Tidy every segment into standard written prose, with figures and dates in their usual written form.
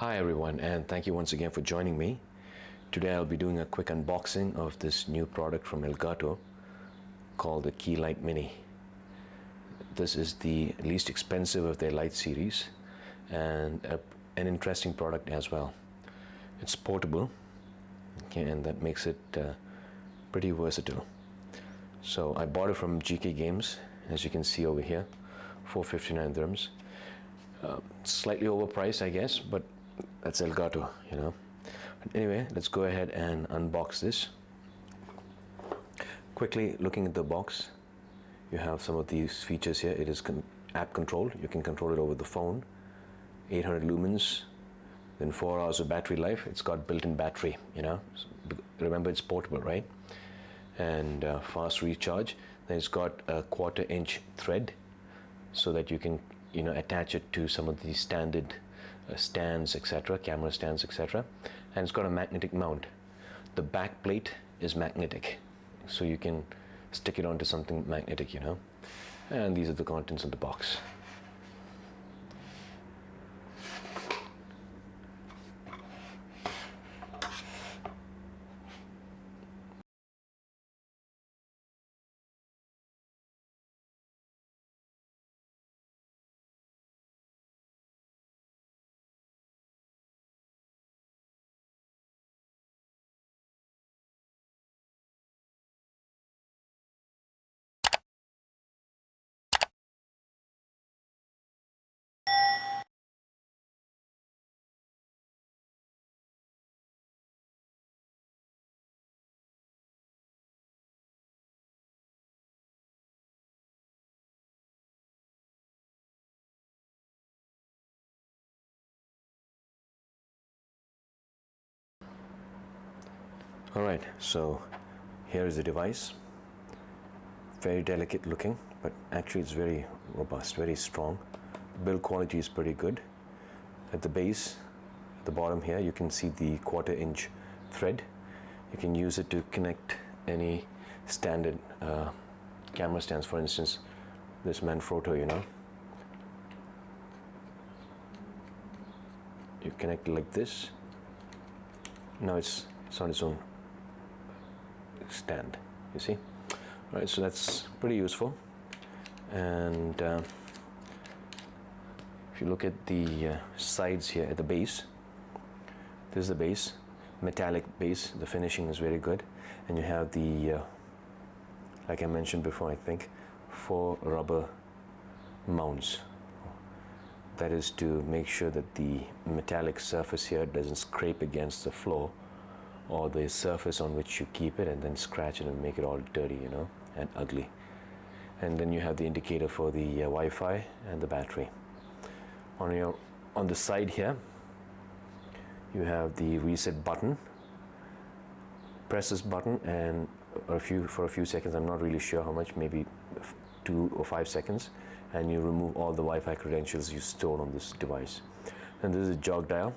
Hi everyone, and thank you once again for joining me. Today I'll be doing a quick unboxing of this new product from Elgato called the Key Light Mini. This is the least expensive of their light series and an interesting product as well. It's portable, okay, and that makes it pretty versatile. So I bought it from GK Games, as you can see over here, 459 dirhams. Slightly overpriced, I guess, but that's Elgato, you know. But anyway, let's go ahead and unbox this. Quickly looking at the box, you have some of these features here. It is app controlled. You can control it over the phone. 800 lumens, then 4 hours of battery life. It's got built-in battery, you know. Remember, it's portable, right? And fast recharge. Then it's got a 1/4 inch thread, so that you can, you know, attach it to some of these standard stands, etc., camera stands, etc. And it's got a magnetic mount. The back plate is magnetic, so you can stick it onto something magnetic, you know. And these are the contents of the box. Alright, so here is the device. Very delicate looking, but actually it's very robust, very strong. Build quality is pretty good. At the base, at the bottom here, you can see the 1/4 inch thread. You can use it to connect any standard camera stands, for instance, this Manfrotto, you know. You connect it like this. Now it's on its own stand, you see. All right, so that's pretty useful. And if you look at the sides here at the base, this is the base, metallic base. The finishing is very good, and you have the like I mentioned before, I think 4 rubber mounts. That is to make sure that the metallic surface here doesn't scrape against the floor or the surface on which you keep it, and then scratch it and make it all dirty, you know, and ugly. And then you have the indicator for the Wi-Fi and the battery. On the side here, you have the reset button. Press this button, and for a few seconds, I'm not really sure how much, maybe 2 or 5 seconds, and you remove all the Wi-Fi credentials you stored on this device. And this is a jog dial,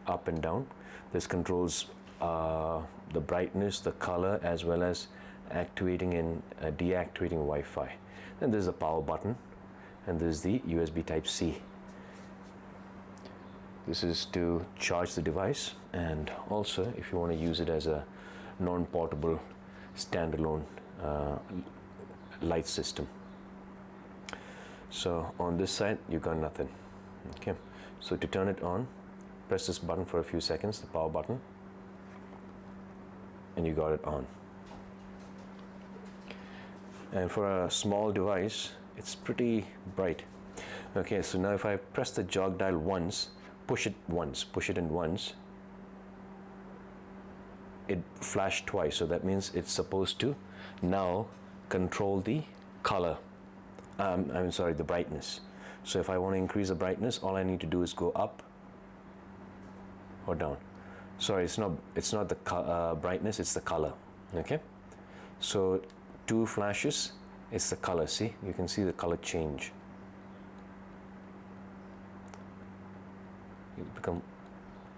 up and down. This controls the brightness, the color, as well as activating and deactivating Wi-Fi. Then there's a power button, and there's the USB Type-C. This is to charge the device, and also if you want to use it as a non-portable standalone light system. So on this side you got nothing. Okay, so to turn it on, press this button for a few seconds, the power button, and you got it on. And for a small device, it's pretty bright. Okay, so now if I press the jog dial once, push it in once, it flashed twice, so that means it's supposed to now control the color. I'm sorry, the brightness. So if I want to increase the brightness, all I need to do is go up or down. Sorry, it's not the brightness, it's the color. Okay, so 2 flashes, it's the color. See, you can see the color change. It become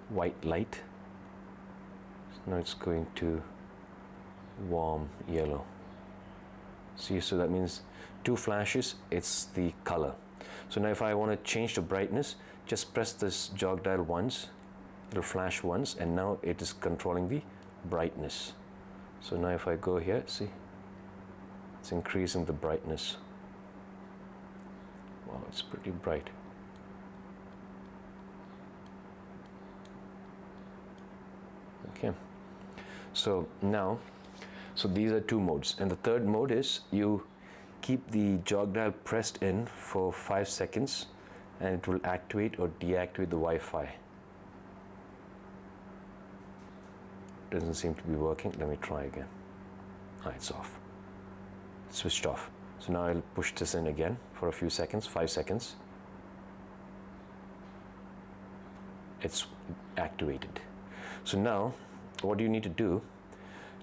white light. Now it's going to warm yellow. See, so that means 2 flashes, it's the color. So now if I want to change the brightness, just press this jog dial once, it'll flash once, and now it is controlling the brightness. So now if I go here, see, it's increasing the brightness. Wow, it's pretty bright. Okay, so now, so these are two modes, and the third mode is you keep the jog dial pressed in for 5 seconds and it will activate or deactivate the Wi-Fi. Doesn't seem to be working. Let me try again. It's off. It's switched off. So now I'll push this in again for a few seconds, 5 seconds. It's activated. So now what you need to do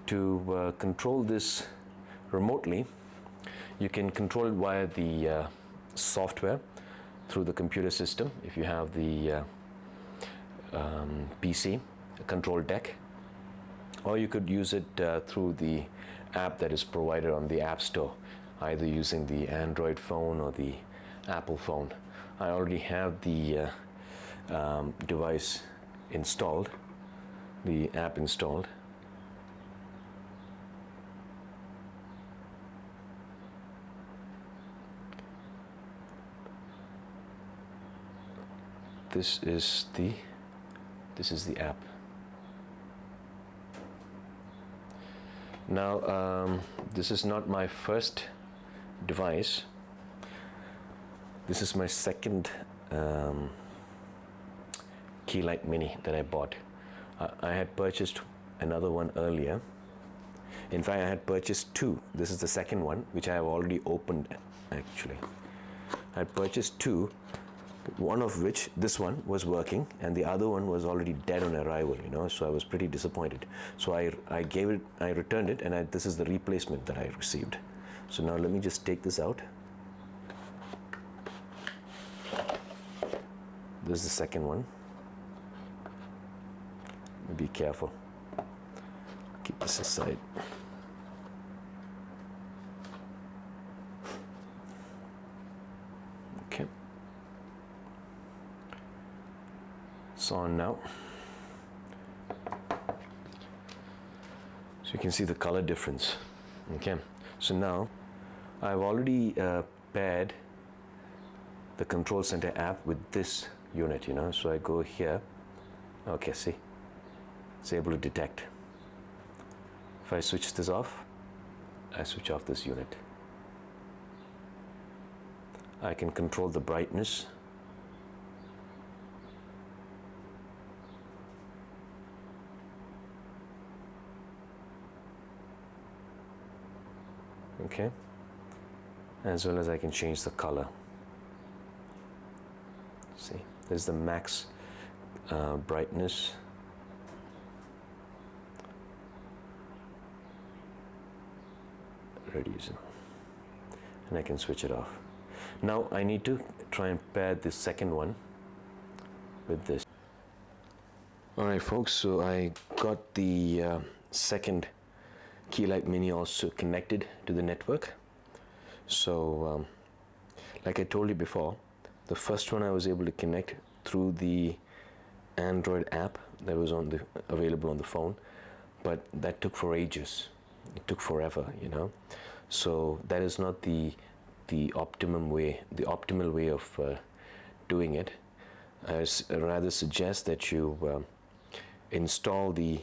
to control this remotely, you can control it via the software through the computer system. If you have the PC, a control deck, or you could use it through the app that is provided on the App Store, either using the Android phone or the Apple phone. I already have the device installed, the app installed. This is the app. Now this is not my first device. This is my second Key Light Mini that I bought. I had purchased another one earlier. In fact, I had purchased two. This is the second one, which I have already opened actually. I had purchased two, one of which, this one, was working, and the other one was already dead on arrival, you know, so I was pretty disappointed. So I returned it, and this is the replacement that I received. So now let me just take this out. This is the second one. Be careful. Keep this aside. Okay. It's on now. So you can see the color difference. Okay. So now I've already paired the control center app with this unit, you know. So I go here. Okay, see. It's able to detect. If I switch this off, I switch off this unit. I can control the brightness. Okay. As well as I can change the color. See, there's the max brightness. Reduce it, and I can switch it off. Now I need to try and pair the second one with this. Alright folks, so I got the second Key Light Mini also connected to the network. So like I told you before, the first one I was able to connect through the Android app that was available on the phone, but that took for ages. It took forever, you know. So that is not the optimum way, the optimal way of doing it. I rather suggest that you install the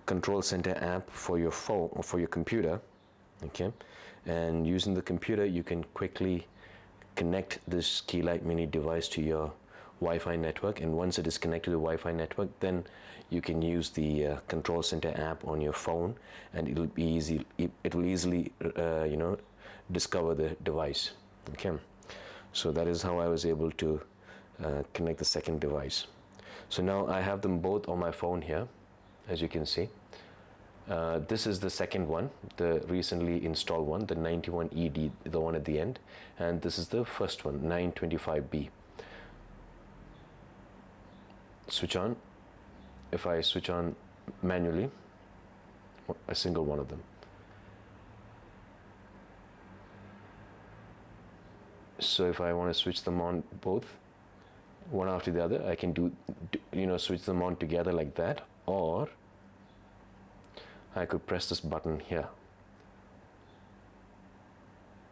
control center app for your phone or for your computer, okay? And using the computer, you can quickly connect this Key Light Mini device to your Wi-Fi network, and once it is connected to the Wi-Fi network, then you can use the control center app on your phone, and it'll be easy. It will easily, you know, discover the device. Okay, so that is how I was able to connect the second device. So now I have them both on my phone here, as you can see. This is the second one, the recently installed one, the 91ED, the one at the end, and this is the first one, 925B. Switch on. If I switch on manually, a single one of them. So if I want to switch them on both, one after the other. I can switch them on together like that, or I could press this button here,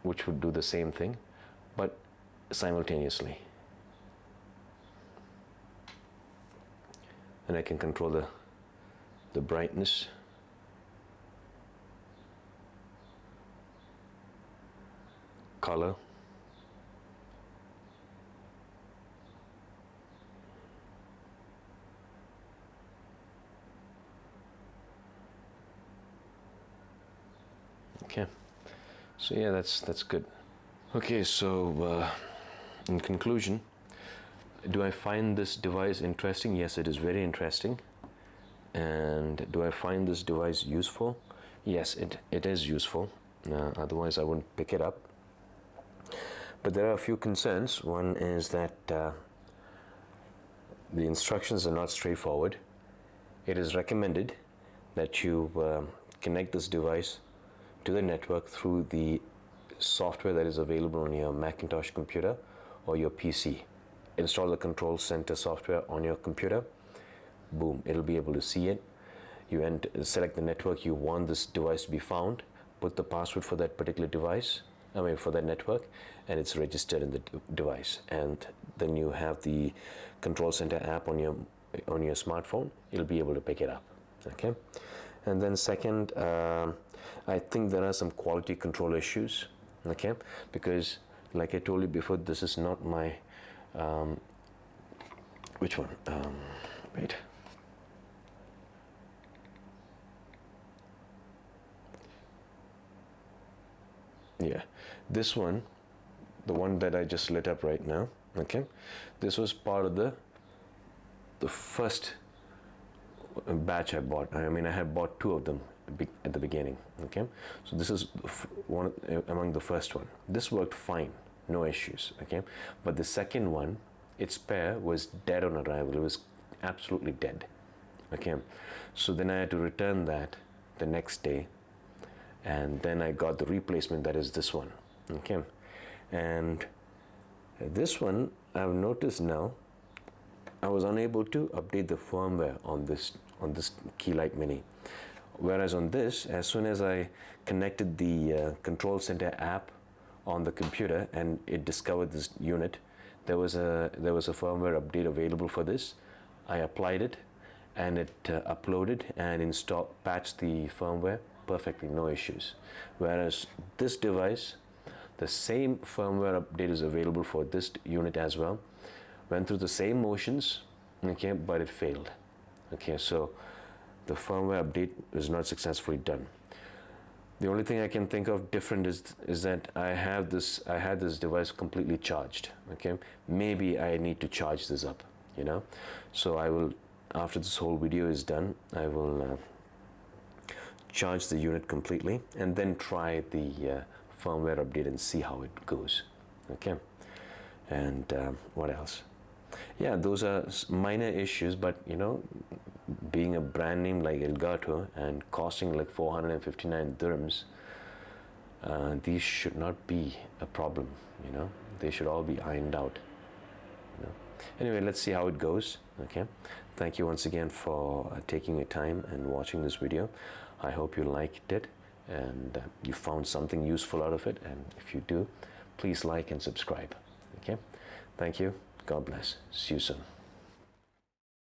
which would do the same thing, but simultaneously. And I can control the brightness, color, okay. So yeah, that's good. Okay, so in conclusion, do I find this device interesting? Yes, it is very interesting. And do I find this device useful? Yes, it is useful. Otherwise, I wouldn't pick it up. But there are a few concerns. One is that the instructions are not straightforward. It is recommended that you connect this device to the network through the software that is available on your Macintosh computer or your PC. Install the control center software on your computer. Boom, it'll be able to see it. You select the network you want this device to be found, put the password for that particular device, for that network, and it's registered in the device. And then you have the control center app on your smartphone. You'll be able to pick it up. Okay. And then second, I think there are some quality control issues. Okay, because like I told you before, this is not my which one? Wait. Yeah, this one, the one that I just lit up right now. Okay, this was part of the first batch I bought. I had bought 2 of them at the beginning. Okay, so this is one among the first one. This worked fine, no issues. Okay, but the second one, its pair was dead on arrival. It was absolutely dead. Okay, so then I had to return that the next day, and then I got the replacement, that is this one. Okay, and this one I've noticed now I was unable to update the firmware on this Key Light Mini. Whereas on this, as soon as I connected the control center app on the computer and it discovered this unit, there was a firmware update available for this. I applied it, and it uploaded and patched the firmware perfectly, no issues. Whereas this device, the same firmware update is available for this unit as well. Went through the same motions, okay, but it failed. Okay, so the firmware update is not successfully done. The only thing I can think of different is that I had this device completely charged. Okay, maybe I need to charge this up. So I will, after this whole video is done, I will charge the unit completely and then try the firmware update and see how it goes. Okay, and what else? Yeah, those are minor issues, but being a brand name like Elgato and costing like 459 dirhams, these should not be a problem. They should all be ironed out. Anyway, let's see how it goes. Okay, thank you once again for taking your time and watching this video. I hope you liked it and you found something useful out of it, and if you do, please like and subscribe. Okay, thank you. God bless. See you soon.